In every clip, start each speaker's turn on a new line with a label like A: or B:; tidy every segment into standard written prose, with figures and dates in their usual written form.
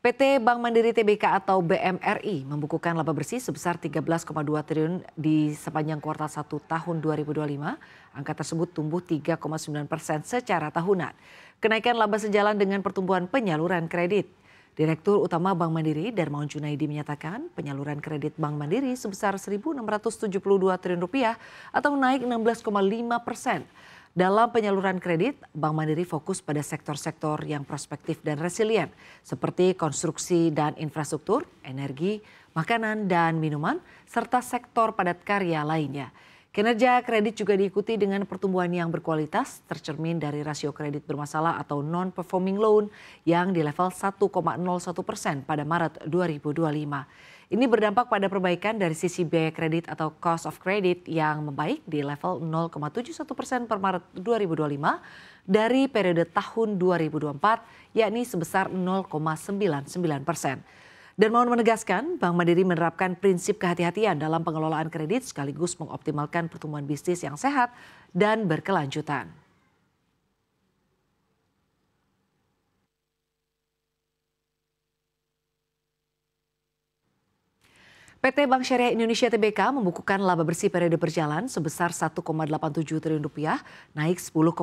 A: PT Bank Mandiri Tbk atau BMRI membukukan laba bersih sebesar 13,2 triliun di sepanjang kuartal 1 tahun 2025. Angka tersebut tumbuh 3,9% secara tahunan. Kenaikan laba sejalan dengan pertumbuhan penyaluran kredit. Direktur Utama Bank Mandiri Darmawan Junaidi menyatakan penyaluran kredit Bank Mandiri sebesar Rp1.672 triliun atau naik 16,5%. Dalam penyaluran kredit, Bank Mandiri fokus pada sektor-sektor yang prospektif dan resilient seperti konstruksi dan infrastruktur, energi, makanan dan minuman, serta sektor padat karya lainnya. Kinerja kredit juga diikuti dengan pertumbuhan yang berkualitas tercermin dari rasio kredit bermasalah atau non-performing loan yang di level 1,01% pada Maret 2025. Ini berdampak pada perbaikan dari sisi biaya kredit atau cost of credit yang membaik di level 0,71% per Maret 2025 dari periode tahun 2024 yakni sebesar 0,99%. Darmawan menegaskan Bank Mandiri menerapkan prinsip kehati-hatian dalam pengelolaan kredit sekaligus mengoptimalkan pertumbuhan bisnis yang sehat dan berkelanjutan. PT Bank Syariah Indonesia Tbk membukukan laba bersih periode berjalan sebesar Rp1,87 triliun, naik 10,05%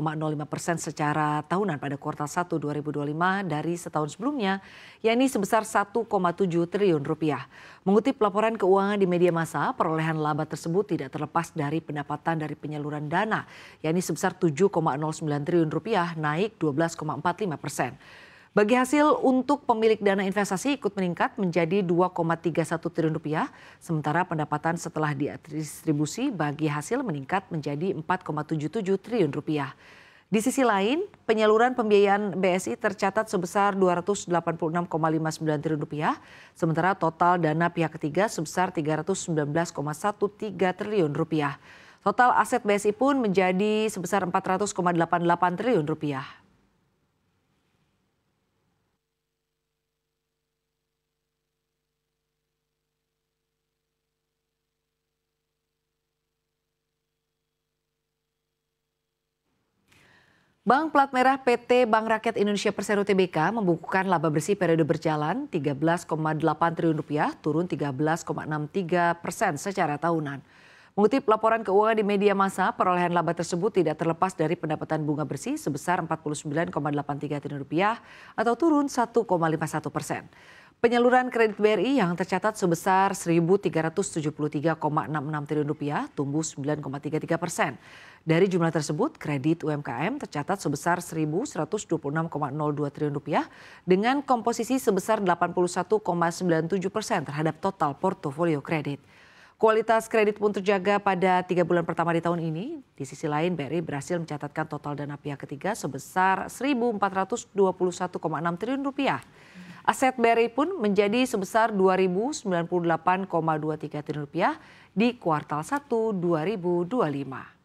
A: secara tahunan pada kuartal 1 2025 dari setahun sebelumnya, yakni sebesar Rp1,7 triliun. Mengutip laporan keuangan di media massa, perolehan laba tersebut tidak terlepas dari pendapatan dari penyaluran dana, yakni sebesar Rp7,09 triliun, naik 12,45%. Bagi hasil untuk pemilik dana investasi ikut meningkat menjadi Rp2,31 triliun, sementara pendapatan setelah didistribusi bagi hasil meningkat menjadi Rp4,77 triliun. Di sisi lain, penyaluran pembiayaan BSI tercatat sebesar Rp286,59 triliun, sementara total dana pihak ketiga sebesar Rp319,13 triliun. Total aset BSI pun menjadi sebesar Rp400,88 triliun. Bank Plat Merah PT Bank Rakyat Indonesia Persero Tbk membukukan laba bersih periode berjalan Rp13,8 triliun, turun 13,63% secara tahunan. Mengutip laporan keuangan di media massa, perolehan laba tersebut tidak terlepas dari pendapatan bunga bersih sebesar Rp49,83 triliun atau turun 1,51%. Penyaluran kredit BRI yang tercatat sebesar Rp1.373,66 triliun tumbuh 9,33%. Dari jumlah tersebut, kredit UMKM tercatat sebesar Rp1.126,02 triliun dengan komposisi sebesar 81,97% terhadap total portofolio kredit. Kualitas kredit pun terjaga pada 3 bulan pertama di tahun ini. Di sisi lain, BRI berhasil mencatatkan total dana pihak ketiga sebesar Rp1.421,6 triliun. Aset BRI pun menjadi sebesar Rp2.098,23 triliun di kuartal 1 2025.